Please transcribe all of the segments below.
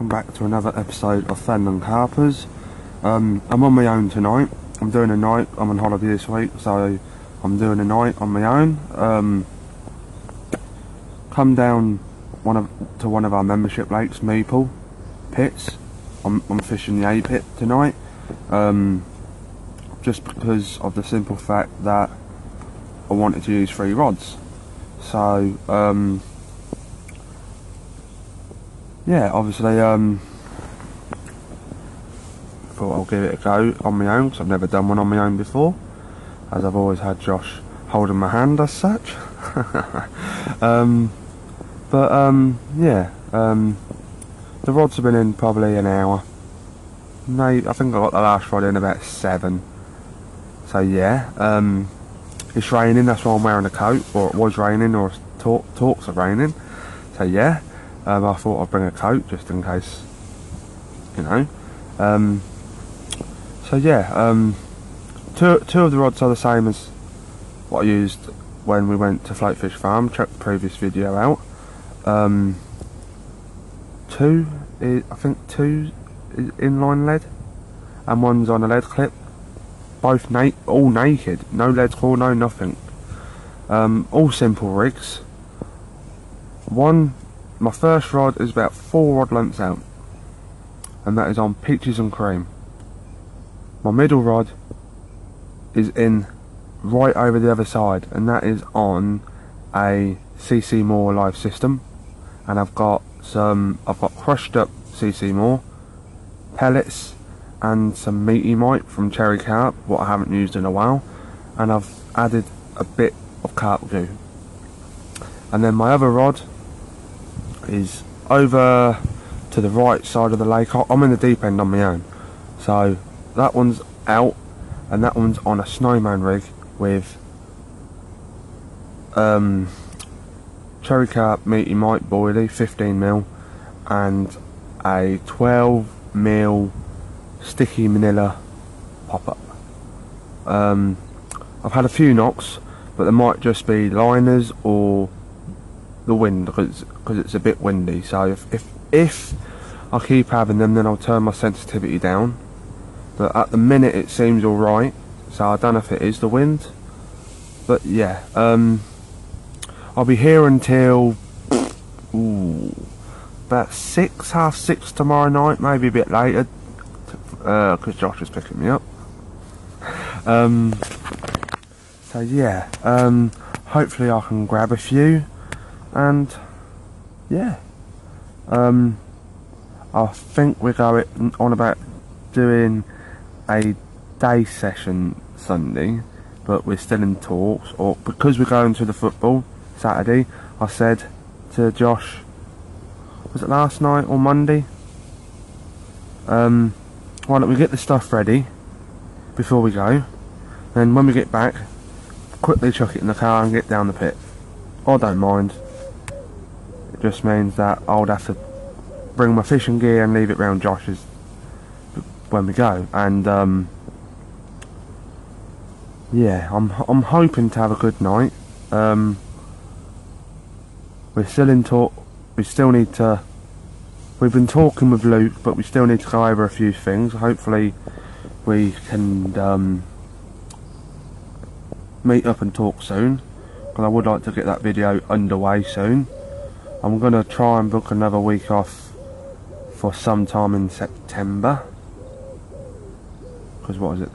welcome back to another episode of Fenland Carpers. I'm on my own tonight. I'm doing a night. I'm on holiday this week, so I'm doing a night on my own. Come down to one of our membership lakes, Meeple pits. I'm fishing the A pit tonight, just because of the simple fact that I wanted to use 3 rods. So yeah, obviously thought I'll give it a go on my own, because I've never done one on my own before, as I've always had Josh holding my hand as such. Yeah, the rods have been in probably an hour. I think I got the last rod in about 7. So yeah, it's raining, that's why I'm wearing a coat, or it was raining, or talks of raining. So yeah, I thought I'd bring a coat just in case, you know. So yeah, two of the rods are the same as what I used when we went to Floatfish Farm. Check the previous video out. I think two is inline lead, and one's on a lead clip. Both all naked, no lead core, no nothing. All simple rigs. My first rod is about 4 rod lengths out, and that is on Peaches and Cream. My middle rod is in right over the other side, and that is on a CC Moore live system, and I've got crushed up CC Moore pellets and some meaty mite from Cherry Carp, what I haven't used in a while, and I've added a bit of carp glue. And then my other rod is over to the right side of the lake. I'm in the deep end on my own, so that one's out, and that one's on a snowman rig with Cherry Carp meaty mite boilie 15mm and a 12mm sticky manila pop-up. I've had a few knocks, but there might just be liners or the wind, because it's a bit windy. So if I keep having them, then I'll turn my sensitivity down. But at the minute it seems alright, so I don't know if it is the wind. But yeah, I'll be here until about half six tomorrow night, maybe a bit later, because Josh is picking me up. So yeah, hopefully I can grab a few, and yeah, I think we're going on about doing a day session Sunday, but we're still in talks, or because we're going to the football Saturday. I said to Josh, was it last night or Monday, why don't we get the stuff ready before we go, then when we get back, quickly chuck it in the car and get down the pit. I don't mind. It just means that I'll have to bring my fishing gear and leave it round Josh's when we go. And yeah, I'm hoping to have a good night. We're still in talk. We still need to. We've been talking with Luke, but we still need to go over a few things. Hopefully, we can meet up and talk soon, because I would like to get that video underway soon. I'm going to try and book another week off for sometime in September, because what is it,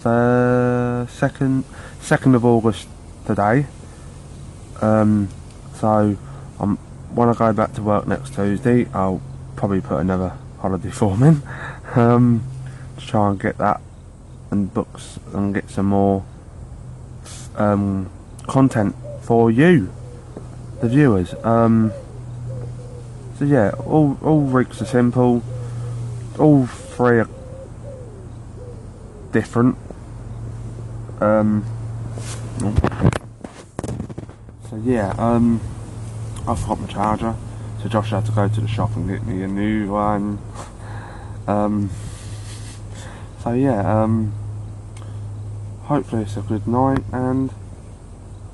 the 2nd of August today. So when I go back to work next Tuesday, I'll probably put another holiday form in, to try and get that and books and get some more content for you, the viewers. So yeah, all rigs are simple, all 3 are different. So yeah, I forgot my charger, so Josh had to go to the shop and get me a new one. So yeah, hopefully it's a good night, and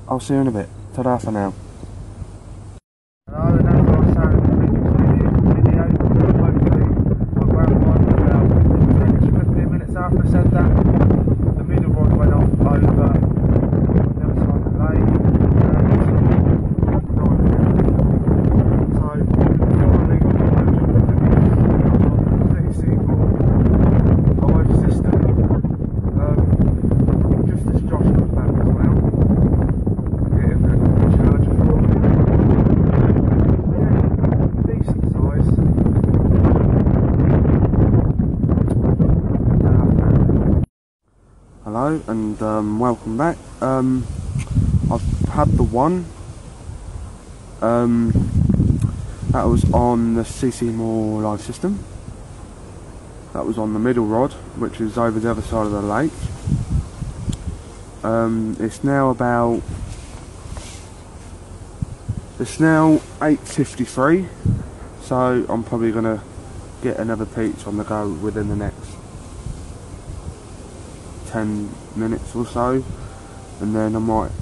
I'll see you in a bit. Ta-da for now. Hello, that's all. Hello and welcome back. I've had the one. That was on the CC Moore live system. That was on the middle rod, which is over the other side of the lake. It's now 8:53, so I'm probably gonna get another peach on the go within the next 10 minutes or so, and then I might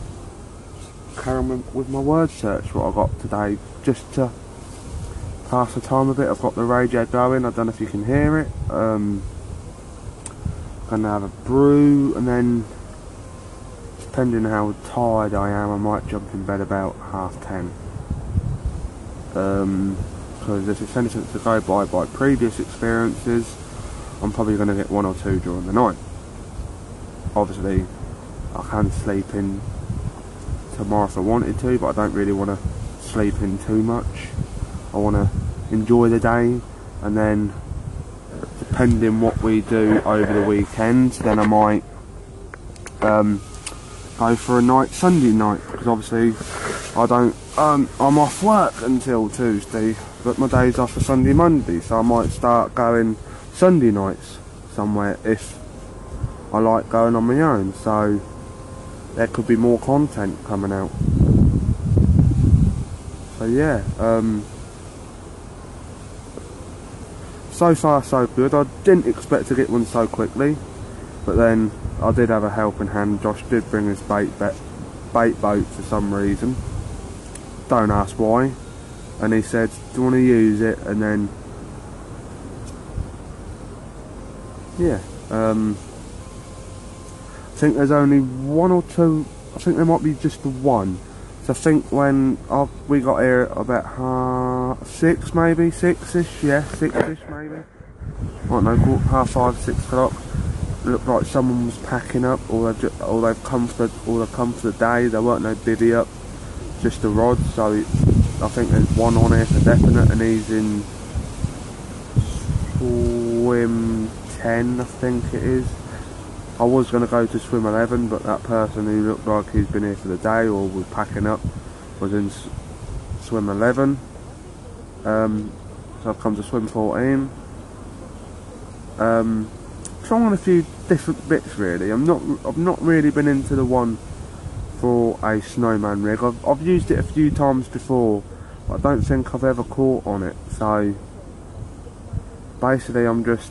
carry on with my word search what I got today, just to pass the time a bit. I've got the radio going, I don't know if you can hear it. Gonna have a brew, and then depending on how tired I am, I might jump in bed about 10:30. Because if it's anything to go by previous experiences, I'm probably going to get 1 or 2 during the night. Obviously I can sleep in tomorrow if I wanted to, but I don't really want to sleep in too much. I want to enjoy the day, and then depending what we do over the weekend, then I might go for a night Sunday night, because obviously I'm off work until Tuesday, but my day's off for Sunday, Monday, so I might start going Sunday nights somewhere if I like going on my own, so there could be more content coming out. So yeah, so far so good. I didn't expect to get one so quickly, but then I did have a helping hand. Josh did bring his bait boat for some reason, don't ask why, and he said, do you want to use it? And then yeah, I think there's only 1 or 2, I think there might be just the one. So I think when we got here about 6 maybe, 6ish, yeah, 6ish maybe, I don't know, 5:30, 6 o'clock. It looked like someone was packing up, or they've come for the day. There weren't no bivvy up, just a rod. So I think there's one on here for definite, and he's in swim 10, I think it is. I was going to go to swim 11, but that person who looked like he's been here for the day or was packing up was in swim 11. So I've come to swim 14. Trying a few different bits really. I've not really been into the one for a snowman rig. I've used it a few times before, but I don't think I've ever caught on it. So basically I'm just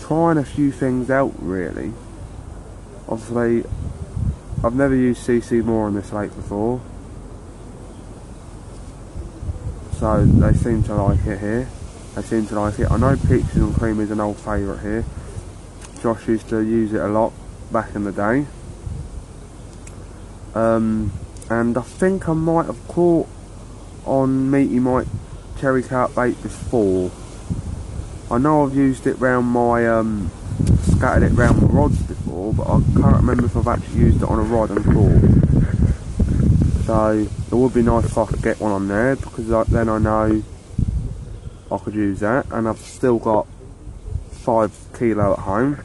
trying a few things out really. Obviously I've never used CC Moore on this lake before, so they seem to like it here. They seem to like it. I know Peaches and Cream is an old favourite here. Josh used to use it a lot back in the day. And I think I might have caught on Meaty Mike cherry carp bait before. I know I've used it round my, scattered it round my rods before, but I can't remember if I've actually used it on a rod and caught. So it would be nice if I could get one on there, because then I know I could use that. And I've still got 5 kilo at home.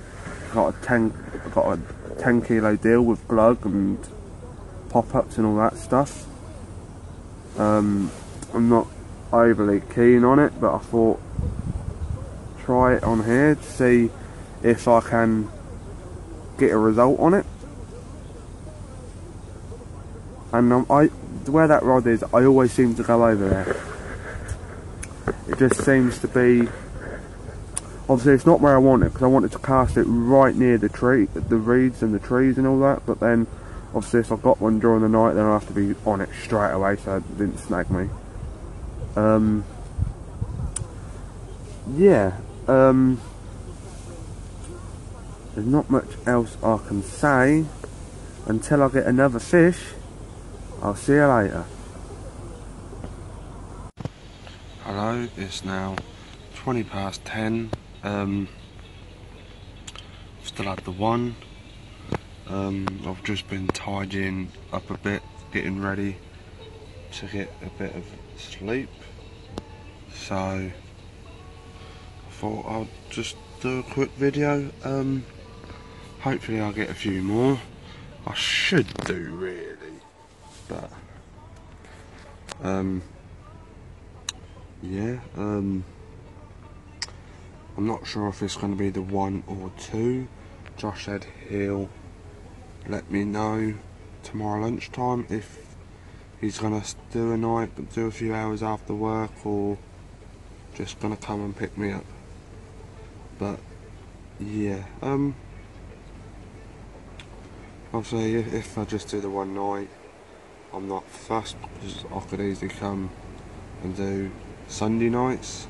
Got a 10 kilo deal with glug and pop-ups and all that stuff. I'm not overly keen on it, but I thought try it on here to see if I can get a result on it. And where that rod is, I always seem to go over there. It just seems to be, obviously it's not where I want it, because I wanted to cast it right near the reeds and the trees and all that, but then obviously if I've got one during the night, then I have to be on it straight away so it didn't snag me. Yeah, there's not much else I can say until I get another fish. I'll see you later. Hello, it's now 20 past 10. Still had the one. I've just been tidying up a bit, getting ready to get a bit of sleep. So I thought I'd just do a quick video. hopefully I'll get a few more. I should do really, but yeah, I'm not sure if it's going to be the 1 or 2. Josh said he'll let me know tomorrow lunchtime if he's going to do a night but do a few hours after work, or just going to come and pick me up. But yeah, obviously if I just do the one night, I'm not fussed, because I could easily come and do Sunday nights.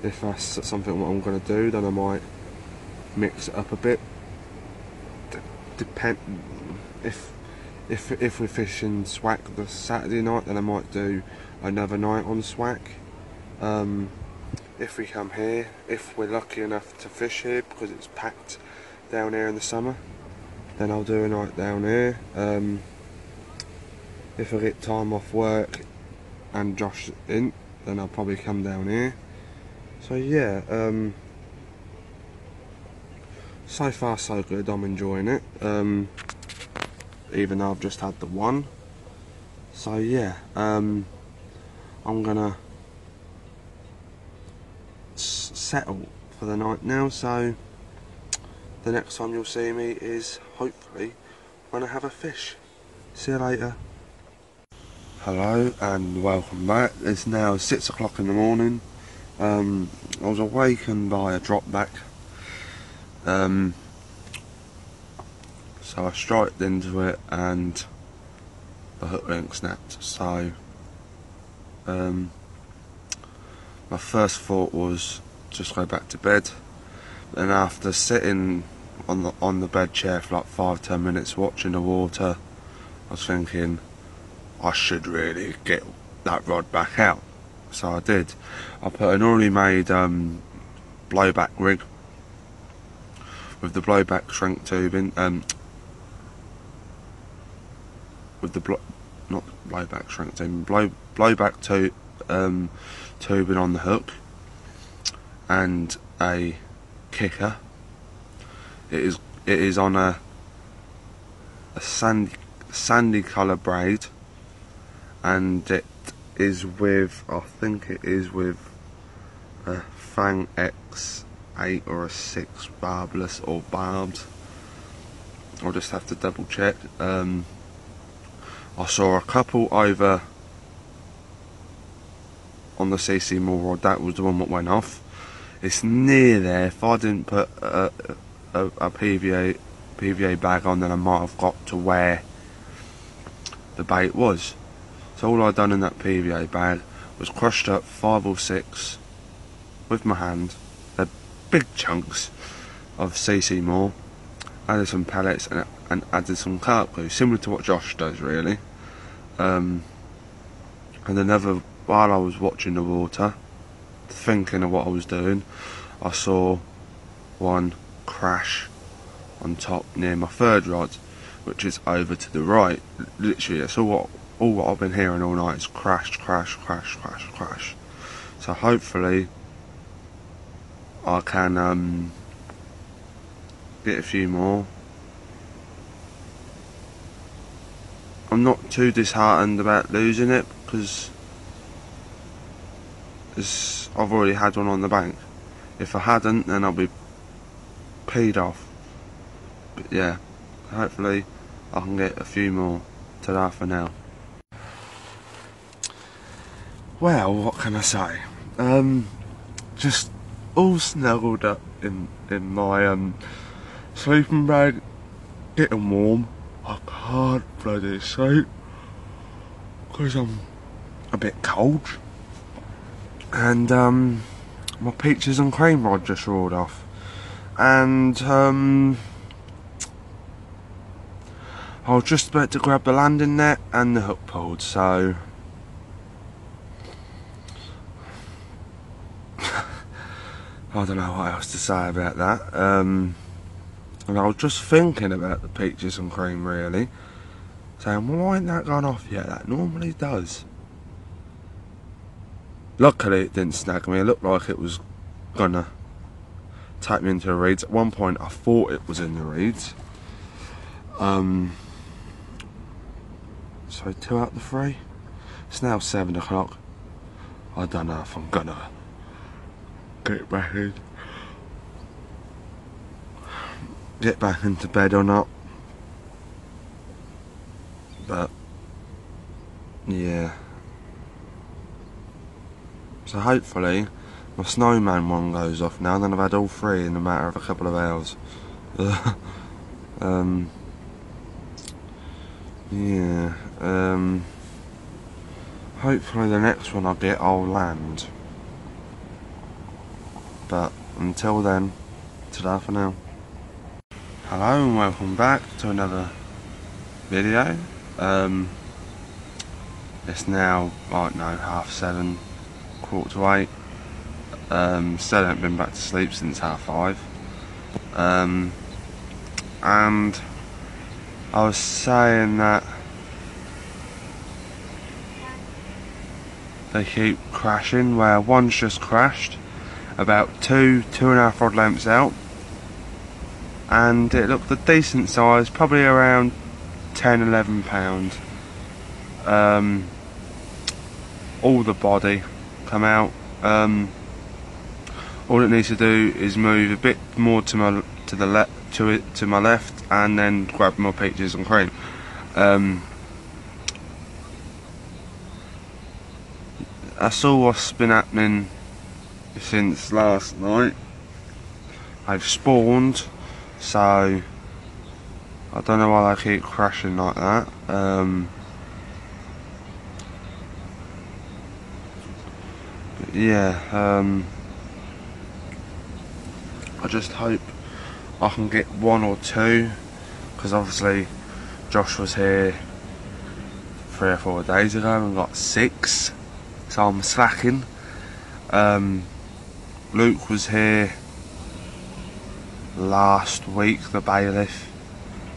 If that's something what I'm going to do, then I might mix it up a bit. Depend if we're fishing Swack the Saturday night, then I might do another night on Swack. If we come here, if we're lucky enough to fish here, because it's packed down here in the summer, then I'll do a night down here. If I get time off work and Josh in, then I'll probably come down here. So yeah, so far so good, I'm enjoying it, even though I've just had the one. So yeah, I'm gonna settle for the night now, so the next time you'll see me is hopefully when I have a fish. See you later. Hello and welcome back. It's now 6 o'clock in the morning. I was awakened by a drop back, so I striked into it and the hook link snapped. So my first thought was just go back to bed, and after sitting on the bed chair for like 5-10 minutes watching the water, I was thinking I should really get that rod back out. So I did. I put an already made blowback rig with the blowback shrink tubing, with the not blowback shrink tubing, blowback tubing on the hook, and a kicker. It is on a sandy colour braid, and it is with, I think it is with a Fang X8 or a 6 barbless or barbed. I'll just have to double check. I saw a couple over on the CC Moore rod. That was the one that went off. It's near there. If I didn't put a PVA bag on, then I might have got to where the bait was. So all I done in that PVA bag was crushed up 5 or 6 with my hand. They're big chunks of CC Moore. Added some pellets and added some carp glue, similar to what Josh does really. And another, while I was watching the water, thinking of what I was doing, I saw one crash on top near my third rod, which is over to the right. Literally, that's all what I've been hearing all night is crash, crash, crash, crash, crash. So hopefully I can get a few more. I'm not too disheartened about losing it, because I've already had one on the bank. If I hadn't, then I'll be peed off. But yeah, hopefully I can get a few more. Ta-da for now. Well, what can I say? Just all snuggled up in my sleeping bag, getting warm. I can't bloody sleep because I'm a bit cold, and my peaches and cream rod just roared off, and I was just about to grab the landing net and the hook pulled, so I don't know what else to say about that. And I was just thinking about the peaches and cream really, saying, well, why ain't that gone off yet? That normally does. Luckily it didn't snag me. It looked like it was gonna take me into the reeds. At one point I thought it was in the reeds. So 2 out of the 3. It's now 7 o'clock. I don't know if I'm gonna get back into bed or not. But yeah. So hopefully my snowman one goes off now, and then I've had all 3 in a matter of a couple of hours. Yeah. Hopefully the next one I get, I'll land. But until then, ta-da for now. Hello and welcome back to another video. It's now, I don't know, 7:30, 7:45. Still haven't been back to sleep since 5:30. And I was saying that they keep crashing, where one's just crashed about 2.5 rod lengths out, and it looked a decent size, probably around 10-11 pounds. All the body come out. All it needs to do is move a bit more to my left, and then grab more peaches and cream. That's all what's been happening since last night. I've spawned, so I don't know why they keep crashing like that. But yeah, I just hope I can get 1 or 2, because obviously Josh was here 3 or 4 days ago and got 6, so I'm slacking. Luke was here last week, the bailiff.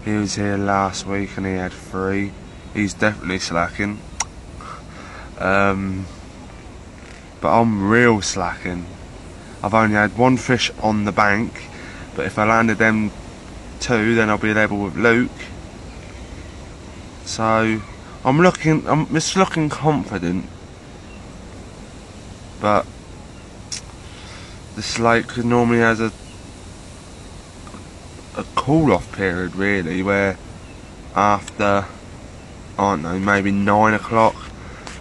He was here last week and he had 3. He's definitely slacking. But I'm real slacking. I've only had 1 fish on the bank, but if I landed them 2, then I'll be level with Luke. So I'm just looking confident, but this lake normally has a cool off period, really, where after, I don't know, maybe 9 o'clock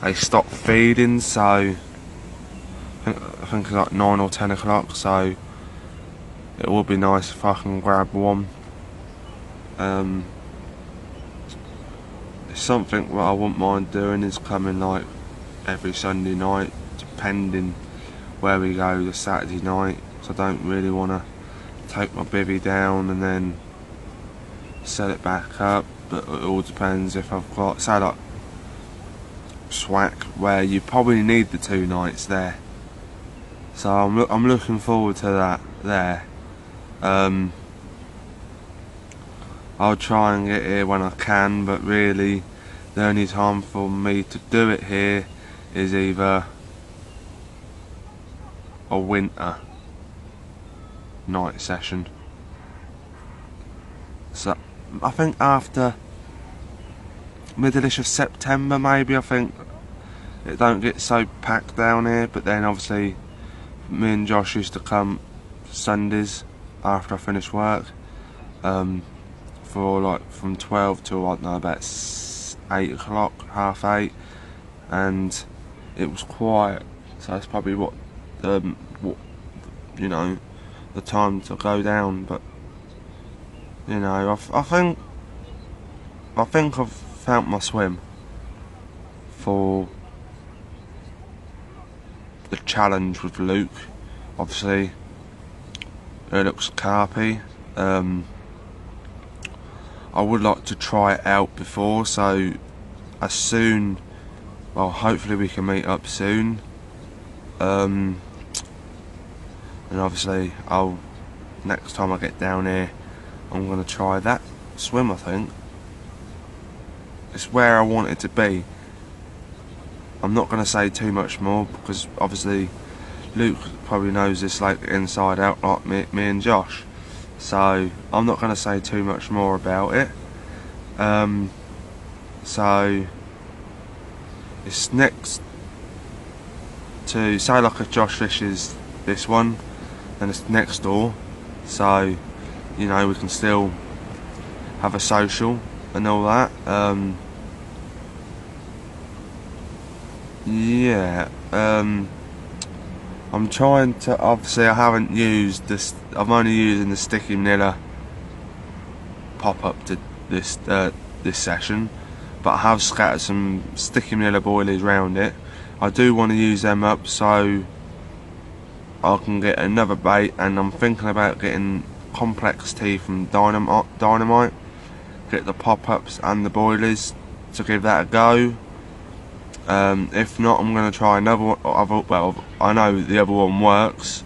they stop feeding. So I think it's like 9 or 10 o'clock, so it would be nice if I can grab one. It's something that I wouldn't mind doing, is coming like every Sunday night, depending where we go the Saturday night. So I don't really want to take my bivvy down and then set it back up, but it all depends if I've got, say like Swack, where you probably need the 2 nights there. So I'm looking forward to that there. I'll try and get here when I can, but really the only time for me to do it here is either a winter night session. So I think after middle-ish of September maybe, I think it don't get so packed down here. But then obviously me and Josh used to come Sundays after I finished work, for like from 12 till, I don't know, about 8 o'clock, 8:30, and it was quiet. So that's probably what you know, the time to go down. But you know, I think I've found my swim for the challenge with Luke. Obviously it looks carpy. I would like to try it out before, so as soon, well, hopefully we can meet up soon. And obviously next time I get down here, I'm going to try that swim. I think it's where I want it to be. I'm not going to say too much more, because obviously Luke probably knows this lake inside out like me and Josh, so I'm not going to say too much more about it. So it's next to, say like if Josh fishes this one, then it's next door, so you know we can still have a social and all that. Yeah, I'm trying to, obviously I haven't used this, I'm only using the sticky manila pop-up to this session, but I have scattered some sticky manila boilies around it. I do want to use them up so I can get another bait, and I'm thinking about getting complex tea from Dynamite, get the pop-ups and the boilies to give that a go. If not, I'm going to try another one. Well, I know the other one works,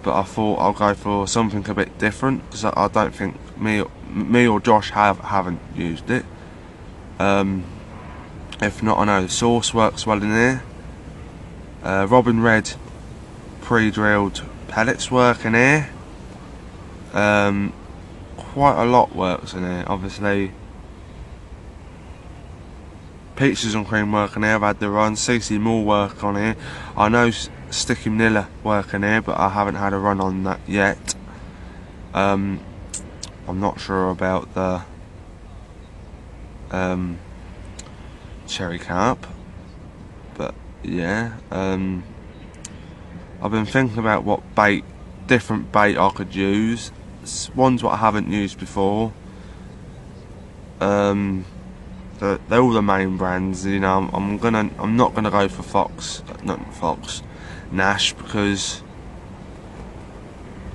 but I thought I'll go for something a bit different, because I don't think me or Josh haven't used it. If not, I know the sauce works well in here. Robin Red pre-drilled pellets work in here. Quite a lot works in here, obviously. Peaches and cream work in here, I've had the run. CC Moore work on here. I know Sticky Manila work in here, but I haven't had a run on that yet. I'm not sure about the cherry carp, but yeah. I've been thinking about what different bait I could use. Ones what I haven't used before. They're all the main brands, you know. I'm not gonna go for Nash, because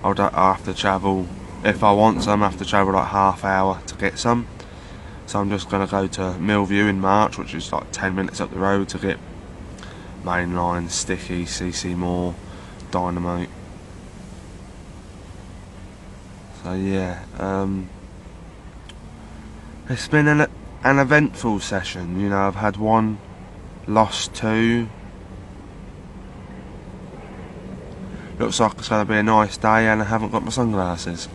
I have to travel. If I want some, I have to travel like half hour to get some. So I'm just gonna go to Millview in March, which is like 10 minutes up the road, to get mainline, sticky, CC Moore, Dynamite. So yeah, it's been an eventful session, you know. I've had one, lost two. Looks like it's going to be a nice day, and I haven't got my sunglasses.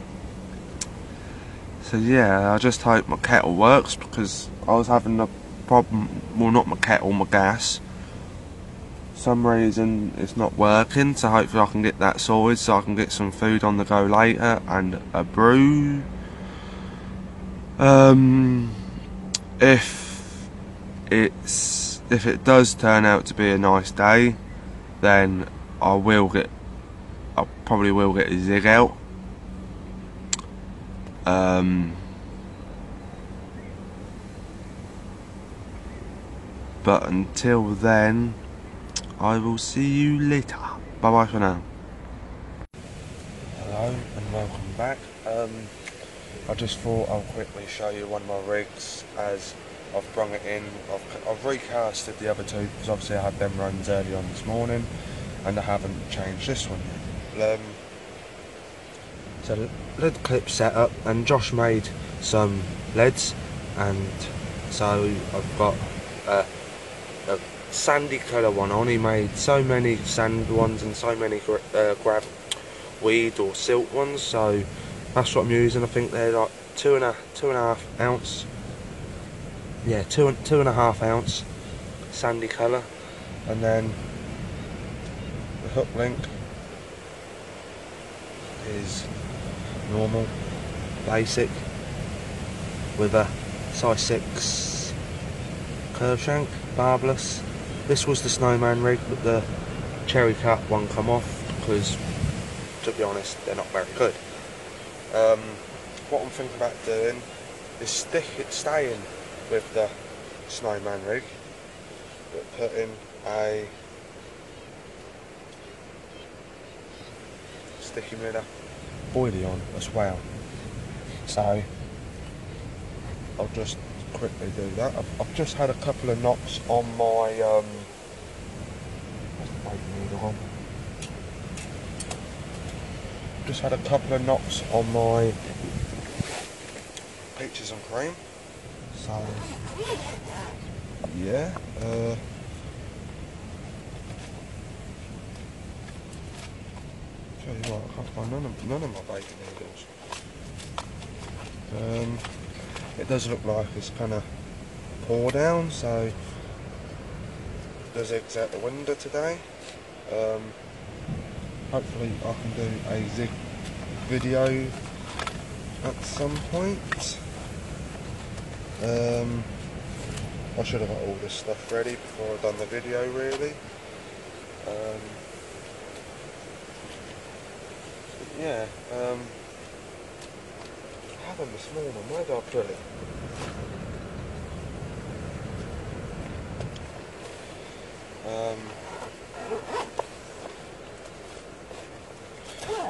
So yeah, I just hope my kettle works, because I was having a problem, well, not my kettle, my gas. For some reason it's not working, so hopefully I can get that sorted so I can get some food on the go later and a brew. If it does turn out to be a nice day, then I probably will get a zig out. But until then, I will see you later. Bye bye for now. Hello and welcome back. I just thought I'll quickly show you one of my rigs as I've brung it in. I've recasted the other two, because obviously I had them runs early on this morning, and I haven't changed this one yet. So the lead clip set up, and Josh made some leads, and so I've got a sandy colour one on. He made so many sand ones and so many grab weed or silt ones, so that's what I'm using. I think they're like 2.5 ounce. Yeah, 2.5 ounce sandy colour, and then the hook link is normal, basic, with a size 6 curve shank, barbless. This was the Snowman rig, but the cherry carp one come off, because to be honest they're not very good. What I'm thinking about doing is staying with the Snowman rig, but putting a sticky manila boilie on as well. So I'll just quickly do that. I've just had a couple of knocks on my just had a couple of knocks on my peaches and cream. So yeah, tell you what, I can't find none of my bacon noodles. It does look like it's kind of pour down, so there's eggs out the window today. Hopefully I can do a zig video at some point. I should have got all this stuff ready before I've done the video, really. Yeah, I had them this morning. Where did I put it?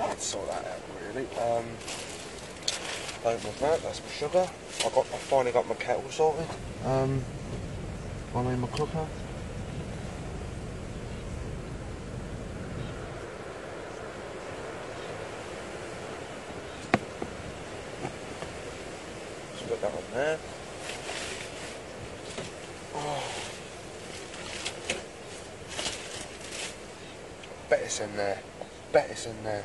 Let's sort that out, really. Don't want that, that's my sugar. I finally got my kettle sorted. I mean my cooker. Just put that on there. Oh. Bet it's in there. Bet it's in there.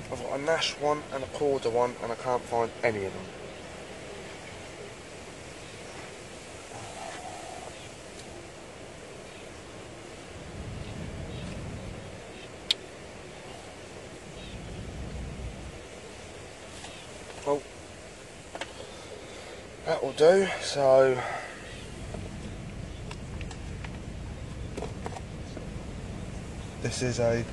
I've got a Nash one and a quarter one, and I can't find any of them. Well, that will do. So this is a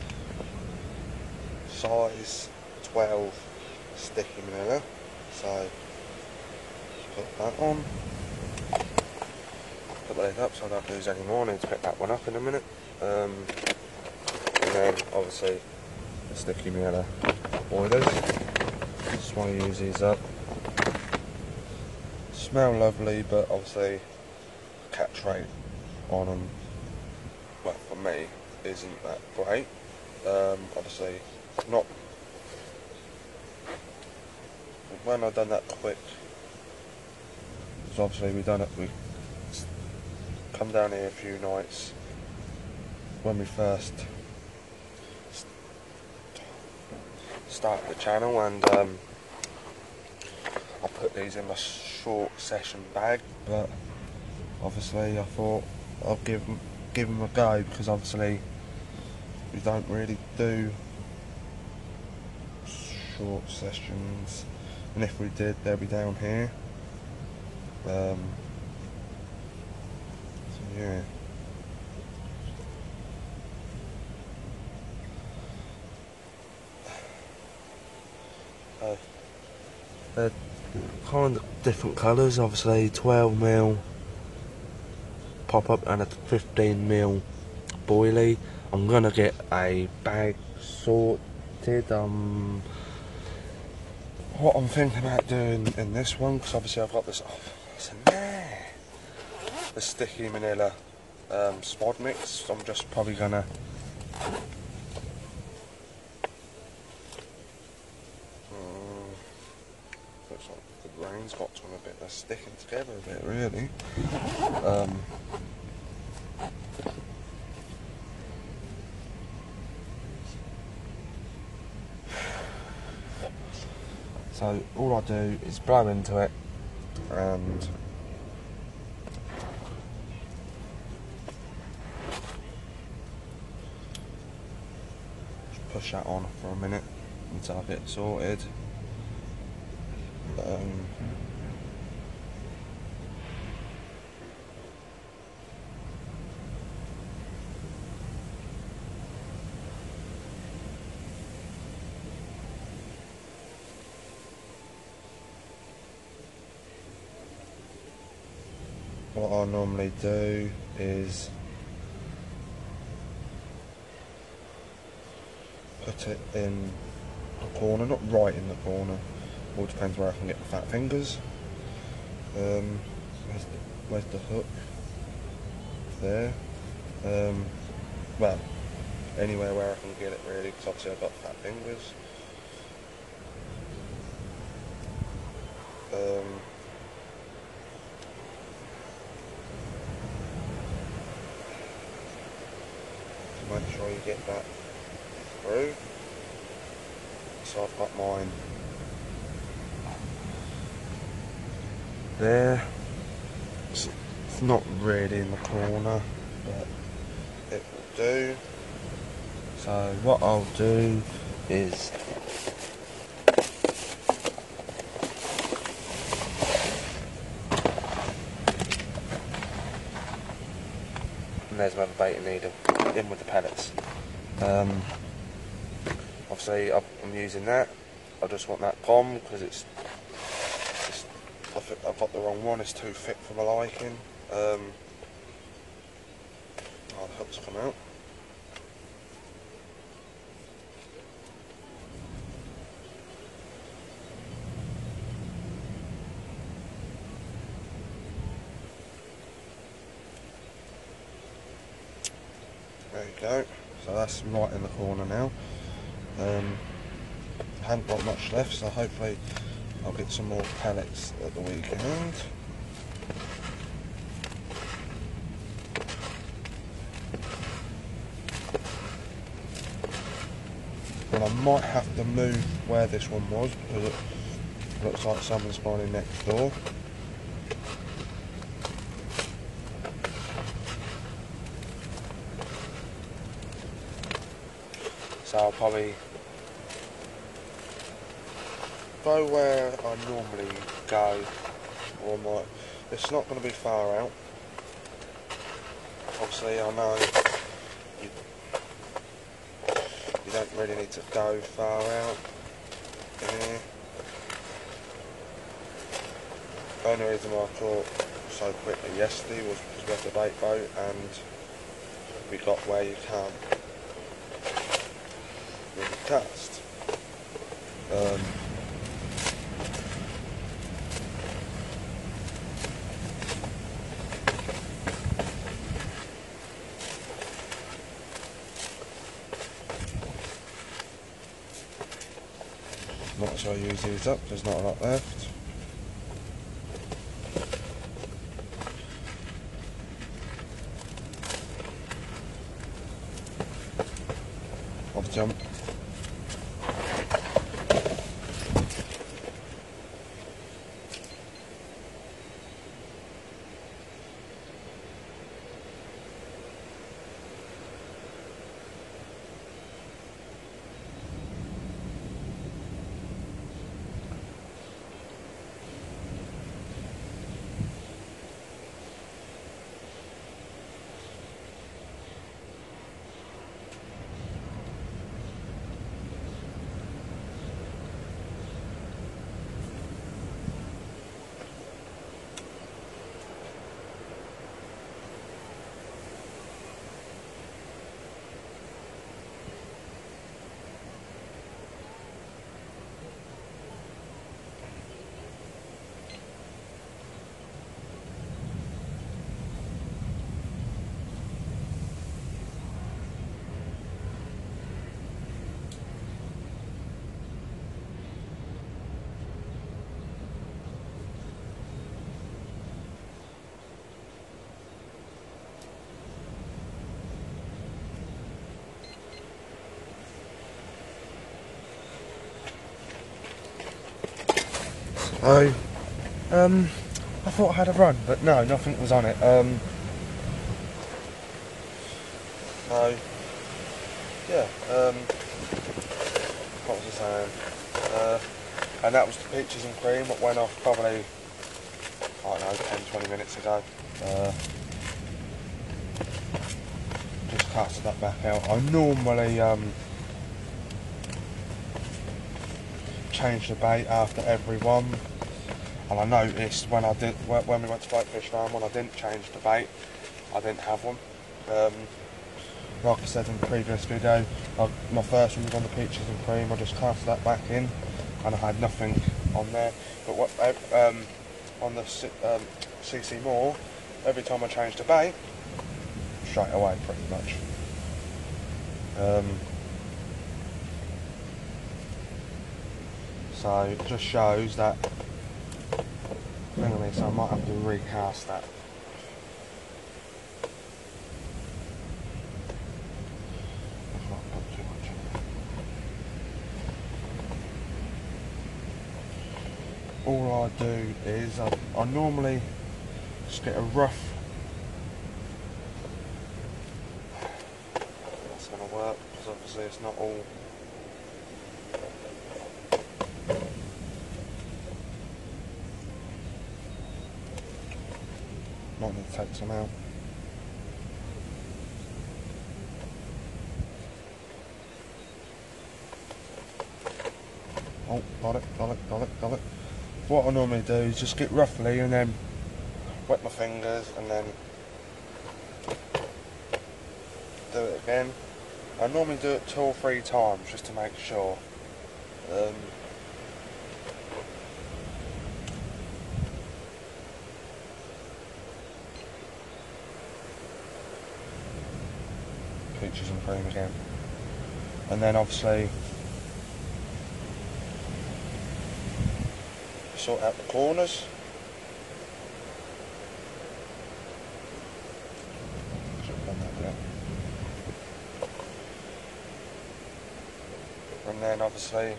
size 12 sticky manila, so put that on, put the lid up so I don't lose any more. I need to pick that one up in a minute, and then obviously the sticky manila boilers. Just want to use these up. Smell lovely, but obviously catch rate on them, well, for me, isn't that great. Obviously not when I've done that quick, because obviously we come down here a few nights when we first started the channel, and I put these in my short session bag, but obviously I thought I'll give them a go, because obviously we don't really do short sessions, and if we did, they'll be down here. So yeah. They're kind of different colours, obviously 12mm pop up and a 15mm boilie. I'm gonna get a bag sorted. What I'm thinking about doing in this one, because obviously I've got this, what's in there? The sticky manila spod mix. I'm just probably gonna looks like the rain's got to them a bit. They're sticking together a bit, really. So all I do is blow into it and just push that on for a minute until I get it sorted. What I normally do is put it in the corner, not right in the corner, all depends where I can get the fat fingers. Where's the hook? There. Well, anywhere where I can get it, really, because obviously I've got fat fingers. Make sure you get that through. So I've got mine there. It's not really in the corner, but it will do. So what I'll do is and there's my baiting needle in with the pellets. Obviously I'm using that. I just want that pom because it's I think I've got the wrong one. It's too thick for my liking. Oh, the hook's come out. There you go. So that's right in the corner now. I haven't got much left, so hopefully I'll get some more pellets at the weekend. And I might have to move where this one was because it looks like someone's spawning next door. So I'll probably go where I normally go, or might. It's not going to be far out. Obviously, I know you don't really need to go far out. The only reason why I caught so quickly yesterday was because we had the bait boat and we got where you can really cast. Might as well use these up, there's not a lot left. Off jump. So, I thought I had a run, but no, nothing was on it. So, yeah, what was I saying? And that was the peaches and cream, that went off probably, I don't know, 10-20 minutes ago. Just casted that back out. I normally change the bait after every one. And I noticed when we went to Blackfish Farm, when I didn't change the bait, I didn't have one. Like I said in the previous video, my first one was on the peaches and cream. I just cast that back in, and I had nothing on there. But on the CC Moore, every time I changed the bait, straight away pretty much. So it just shows that. Anyway, so I might have to recast that. all I do is I normally just get a rough. That's going to work because obviously it's not all. Might need to take some out. Oh, got it. What I normally do is just get roughly and then wet my fingers and then do it again. I normally do it 2 or 3 times just to make sure. Peaches and cream again. And then obviously sort out the corners. Should have done that yet. And then obviously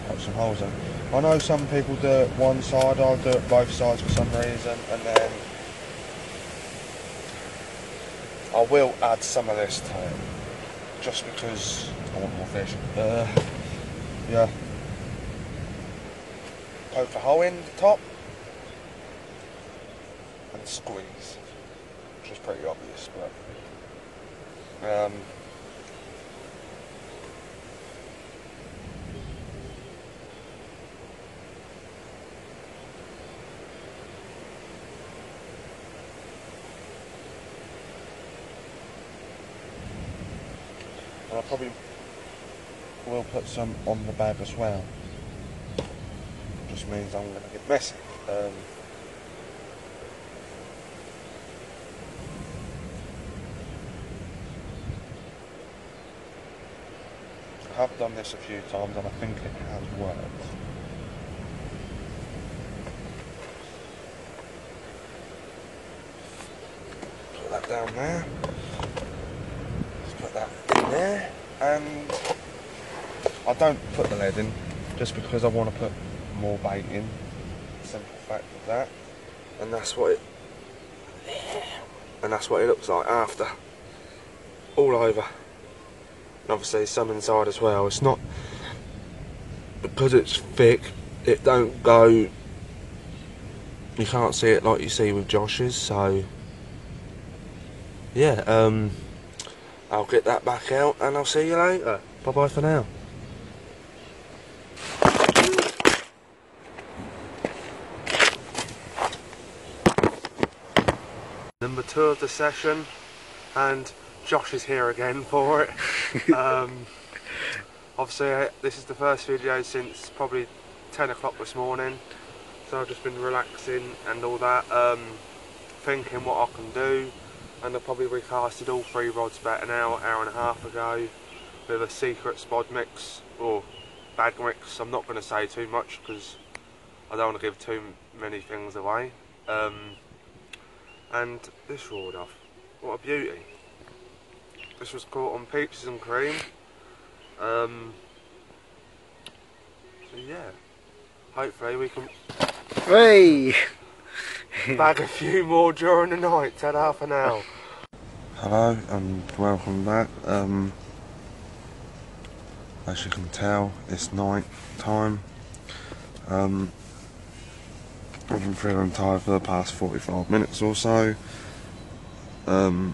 put some holes in. I know some people do it one side, I'll do it both sides for some reason, and then I will add some of this to it, just because I want more fish. Yeah. Poke a hole in the top and squeeze, which is pretty obvious, but and I probably will put some on the bag as well. Just means I'm going to get messy. I have done this a few times and I think it has worked. Put that down there. Put that in there, and I don't put the lead in just because I want to put more bait in. Simple fact of that, and that's what it looks like after, all over, and obviously some inside as well. It's not, because it's thick, it don't go, you can't see it like you see with Josh's, so yeah, I'll get that back out and I'll see you later. Bye bye for now. Number 2 of the session, and Josh is here again for it. Obviously this is the first video since probably 10 o'clock this morning, so I've just been relaxing and all that, thinking what I can do. And I probably recasted all 3 rods about an hour and a half ago with a secret spod mix or bag mix. I'm not going to say too much because I don't want to give too many things away. And this roared off. What a beauty. This was caught on peaches and cream. So yeah, hopefully we can bag a few more during the night. Ta-da for now. Hello and welcome back. As you can tell, it's night time. I've been feeling tired for the past 45 minutes or so. So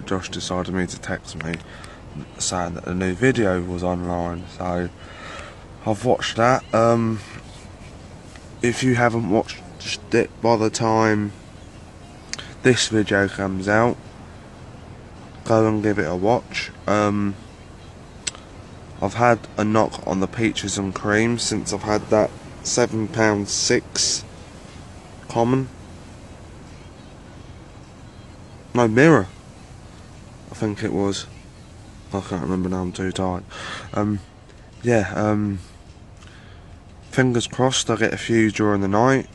Josh decided to text me saying that a new video was online, so I've watched that. If you haven't watched it by the time this video comes out, go and give it a watch. I've had a knock on the peaches and cream since I've had that £7.6 common. No, mirror, I think it was. I can't remember now, I'm too tired. Yeah, fingers crossed I get a few during the night.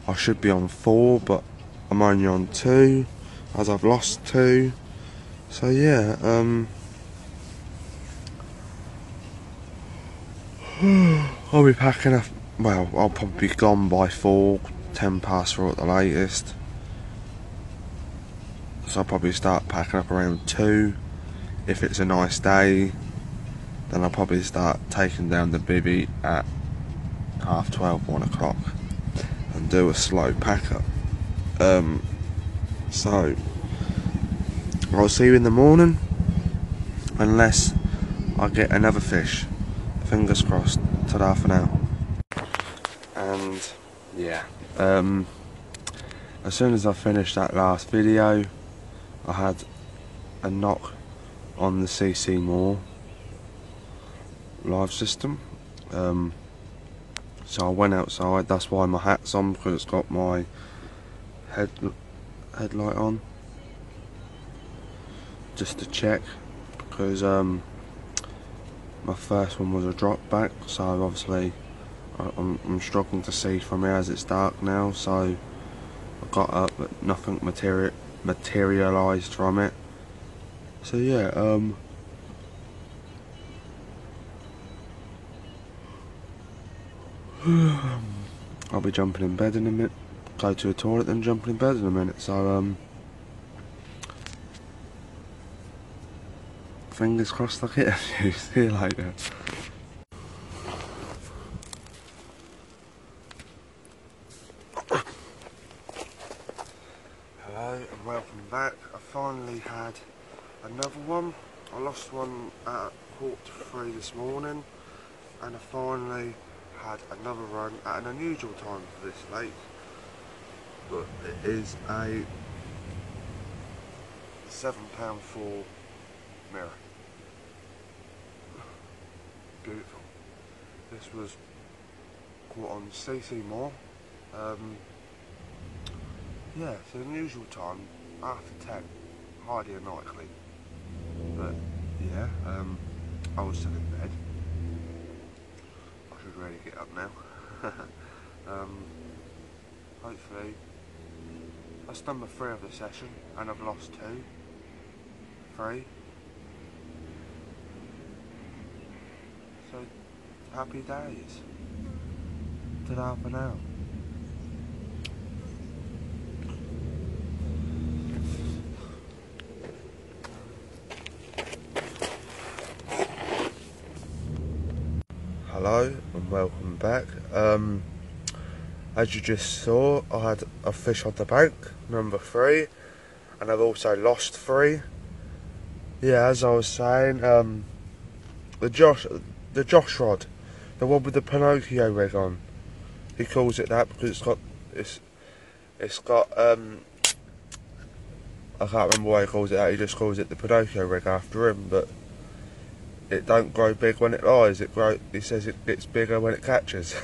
I should be on 4, but I'm only on 2, as I've lost 2. So yeah, I'll be packing up. Well, I'll probably be gone by 4, 10 past 4 at the latest. So I'll probably start packing up around 2. If it's a nice day, then I'll probably start taking down the bivvy at 12:30, 1 o'clock, and do a slow pack up. So I'll see you in the morning, unless I get another fish. Fingers crossed. Ta-da for now. And yeah, as soon as I finished that last video, I had a knock on the CC Moore live system. So I went outside. That's why my hat's on, because it's got my headlight on, just to check, because my first one was a drop back, so obviously I'm struggling to see from here as it's dark now. So I got up, but nothing materialised from it. So yeah, I'll be jumping in bed in a minute. Go to the toilet, then jumping in bed in a minute. So fingers crossed I get a few. See you later. Hello and welcome back. I finally had another one. I lost one at 2:45 this morning, and I finally had another run at an unusual time for this lake. But it is a £7.4 mirror. Beautiful. This was caught on CC Moore. Yeah, it's an unusual time, after 10, highly unlikely. But yeah, I was still in bed. I should really get up now. Hopefully, that's number 3 of the session, and I've lost 2. 3. So, happy days. Ta-da for now. Hello and welcome back. As you just saw, I had a fish on the bank, number 3, and I've also lost 3. Yeah, as I was saying, the Josh rod, the one with the Pinocchio rig on. He calls it that because it's got I can't remember why he calls it that. He just calls it the Pinocchio rig after him, but it don't grow big when it lies. He says it gets bigger when it catches.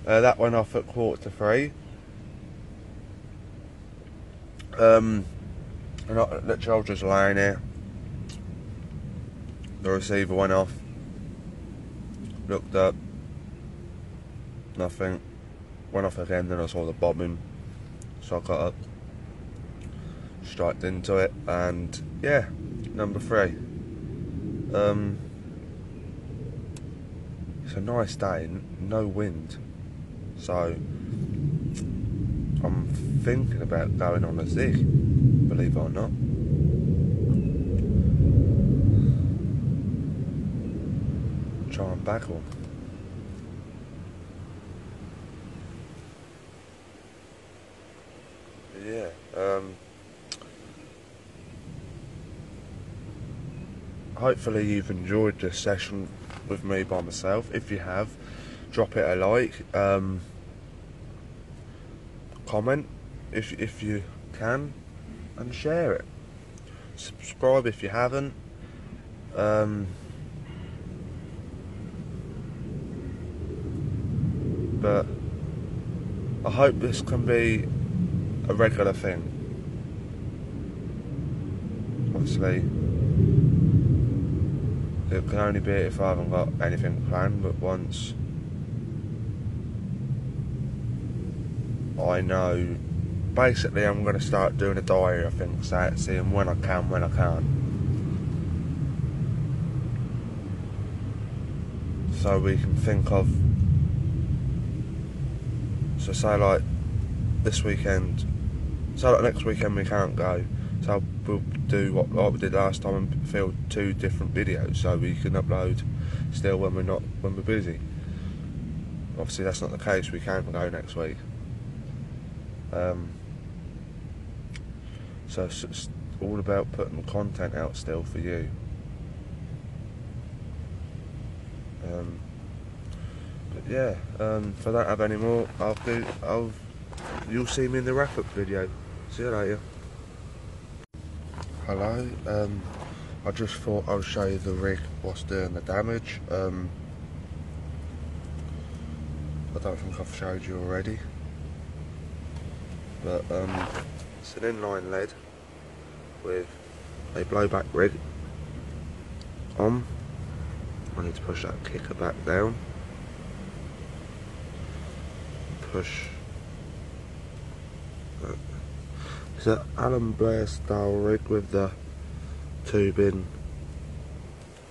That went off at 2:45. And literally I was just lying here. The receiver went off. Looked up. Nothing. Went off again, then I saw the bobbing. So I got up. Striked into it, and yeah, number 3. It's a nice day, no wind. So I'm thinking about going on a zig, believe it or not. Try and bag one. Yeah, hopefully you've enjoyed this session with me by myself. If you have, drop it a like, comment if you can, and share it. Subscribe if you haven't. But I hope this can be a regular thing. Obviously, it can only be if I haven't got anything planned, but once I know. Basically, I'm going to start doing a diary, I think, seeing when I can, when I can't. So we can think of, so say like this weekend, so like next weekend we can't go, so we'll do what like we did last time and film 2 different videos so we can upload still when we're busy. Obviously that's not the case, we can't go next week. So it's all about putting the content out still for you. But yeah, if I don't have any more, you'll see me in the wrap-up video. See you later. Hello, I just thought I'll show you the rig what's doing the damage. I don't think I've showed you already, but it's an inline lead with a blowback rig on. I need to push that kicker back down. Push. It's an Alan Blair style rig with the tubing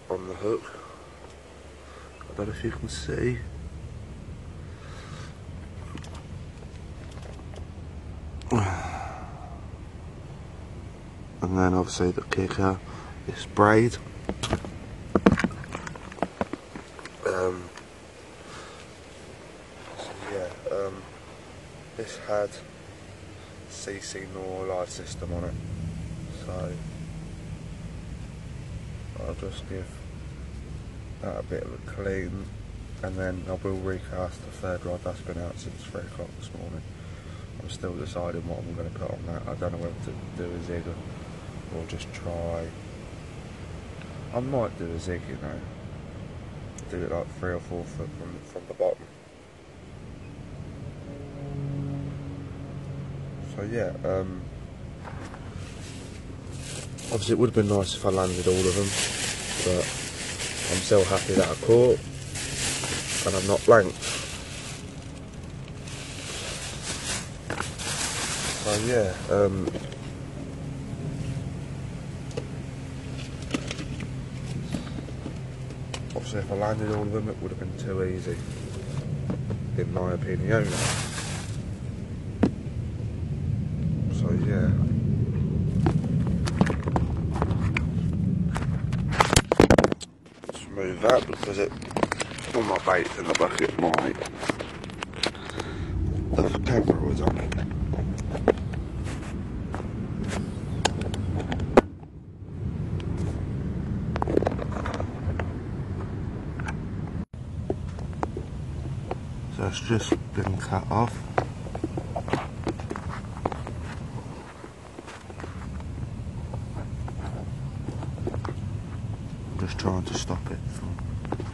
on the hook. I don't know if you can see. And then obviously the kicker is sprayed. This had CC nor live system on it, so I'll just give that a bit of a clean, and then I will recast the third rod. That's been out since 3 o'clock this morning. I'm still deciding what I'm going to put on that. I don't know whether to do a zig or just try. I might do a zig, you know, do it like 3 or 4 foot from the bottom. So yeah, obviously it would have been nice if I landed all of them, but I'm still happy that I caught and I'm not blanked. So yeah, obviously if I landed all of them it would have been too easy, in my opinion. So yeah, just move that because all my bait in the bucket, the camera was on it. So it's just been cut off. Just trying to stop it from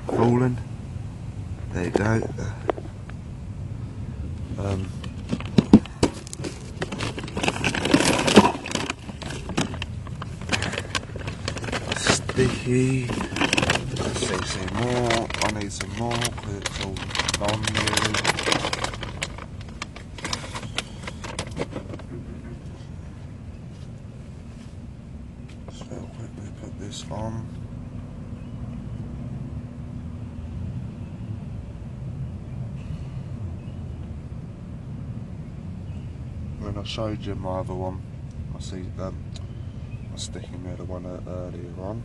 falling. There you go. Sticky. Let's see some more. I need some more because it's all gone really. Just real quickly put this on. When I showed you my other one, I see my sticking mirror one earlier on.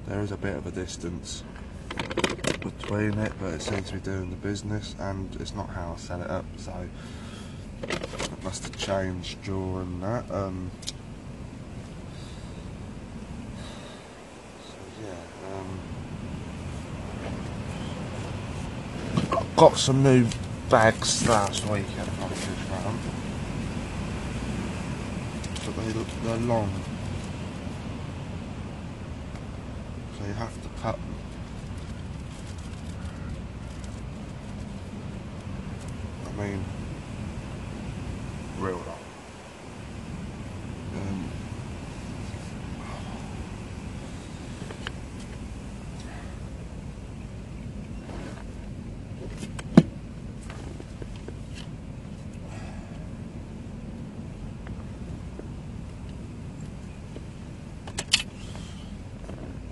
There is a bit of a distance between it, but it seems to be doing the business, and it's not how I set it up, so it must have changed during that. So yeah, got some new bags last weekend on the fish round, but they're long, so you have to cut them. I mean, real long.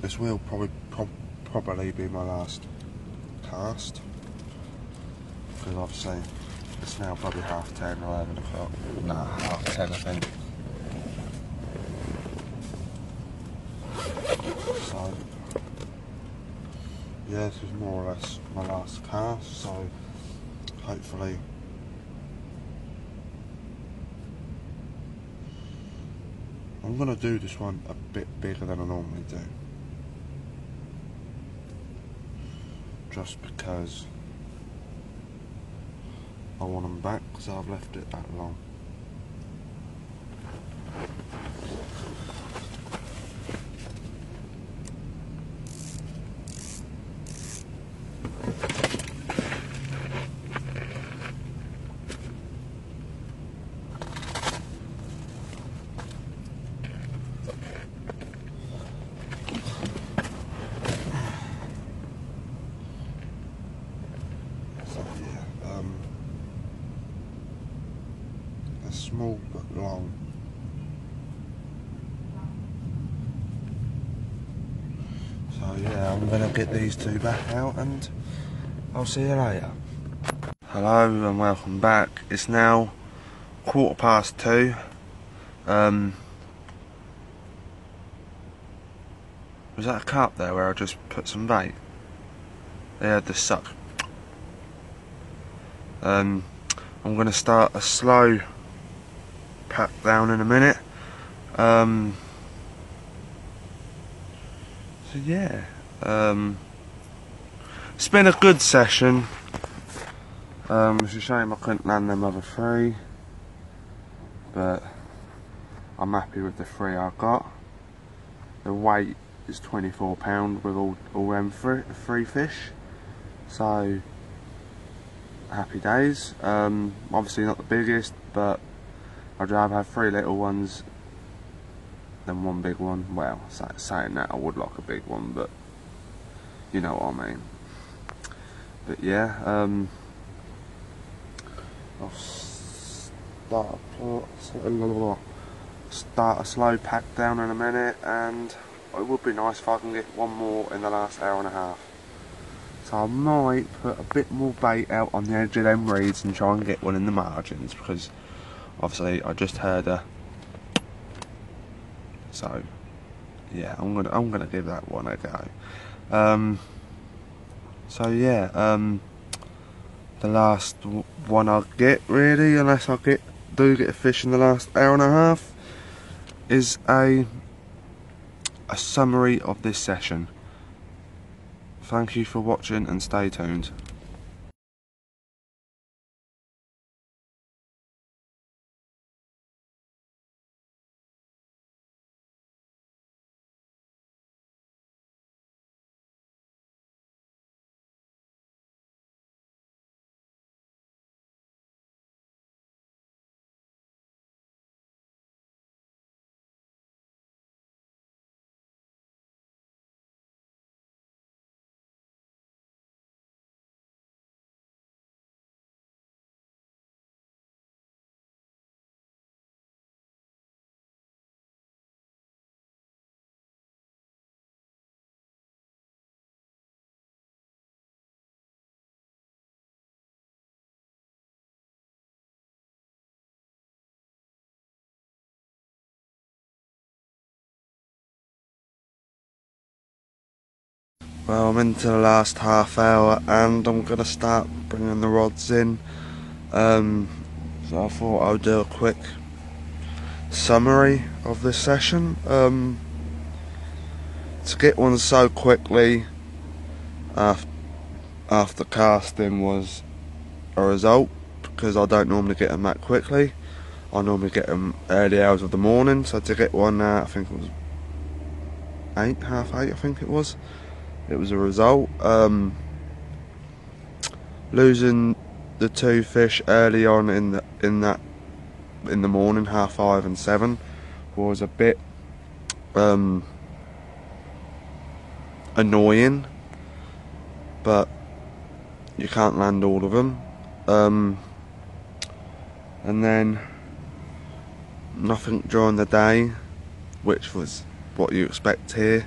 This will probably be my last cast, because obviously it's now probably 10:30 or 11 o'clock. Nah, 10:30 I think. So yeah, this is more or less my last cast, so hopefully I'm going to do this one a bit bigger than I normally do, just because I want them back, because I've left it that long. Small but long. So yeah, I'm gonna get these two back out and I'll see you later. Hello and welcome back. It's now 2:15. Was that a carp there where I just put some bait? They had the suck. I'm gonna start a slow pat down in a minute. So yeah, it's been a good session. It's a shame I couldn't land them other three, but I'm happy with the three I got. The weight is £24 with all them three fish, so happy days. Obviously not the biggest, but I'd rather have three little ones than one big one. Well, saying that, I would like a big one, but you know what I mean. But yeah, I'll start a slow pack down in a minute, and it would be nice if I can get one more in the last hour and a half. So I might put a bit more bait out on the edge of them reeds and try and get one in the margins, because obviously I just heard a. So yeah, I'm gonna give that one a go. So yeah, the last one I'll get, really, unless I do get a fish in the last hour and a half, is a summary of this session. Thank you for watching and stay tuned. Well, I'm into the last half hour and I'm going to start bringing the rods in. So I thought I would do a quick summary of this session. To get one so quickly after casting was a result, because I don't normally get them that quickly. I normally get them early hours of the morning, so to get one I think it was half eight I think it was a result. Losing the two fish early on in that in the morning, 5:30 and 7, was a bit annoying, but you can't land all of them. And then nothing during the day, which was what you expect here.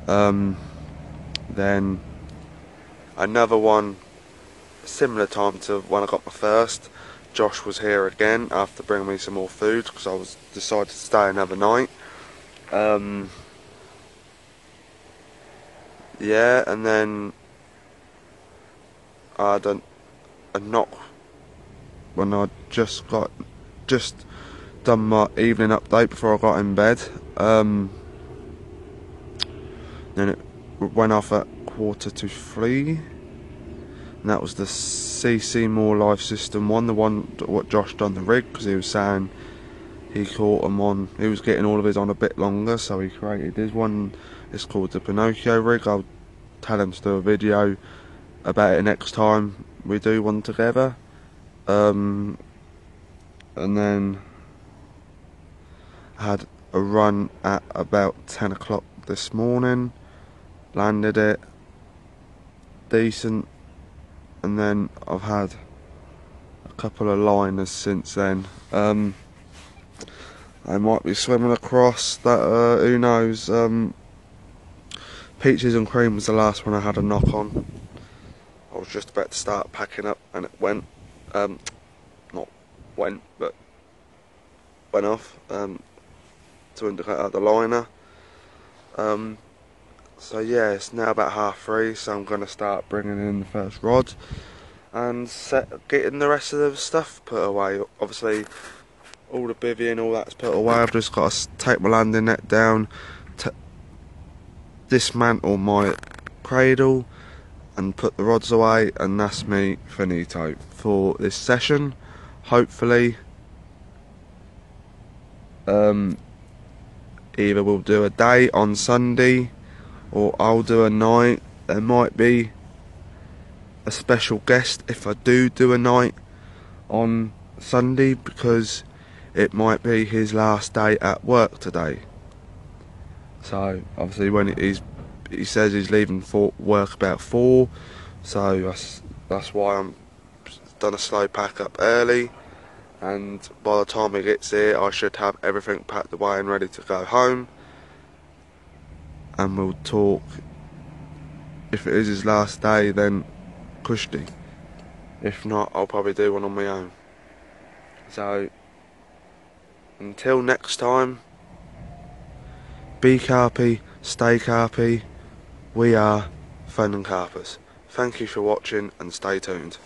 Then another one similar time to when I got my first. Josh was here again after bringing me some more food because I was decided to stay another night. Yeah, and then I had a knock when I just done my evening update before I got in bed. Then it went off at 2:45, and that was the CC More Life System one, the one what Josh done the rig, because he was saying he caught them on, he was getting all of his on a bit longer, so he created his one. It's called the Pinocchio rig. I'll tell him to do a video about it next time we do one together. And then I had a run at about 10 o'clock this morning, landed it decent, and then I've had a couple of liners since then. I might be swimming across that, who knows. Peaches and Cream was the last one I had a knock on. I was just about to start packing up and it went, not went, but went off, to indicate out the liner. So yeah, it's now about 3:30, so I'm going to start bringing in the first rod and getting the rest of the stuff put away. Obviously all the bivvy and all that's put away. I've just got to take my landing net down, dismantle my cradle and put the rods away, and that's me finito for this session. Hopefully either we'll do a day on Sunday or I'll do a night. There might be a special guest if I do a night on Sunday, because it might be his last day at work today. So obviously when he says he's leaving for work about 4, so that's why I'm done a slow pack up early, and by the time he gets here I should have everything packed away and ready to go home, and we'll talk. If it is his last day, then Kushti. If not, I'll probably do one on my own. So until next time, be carpy, stay carpy. We are Fenland Carpers. Thank you for watching and stay tuned.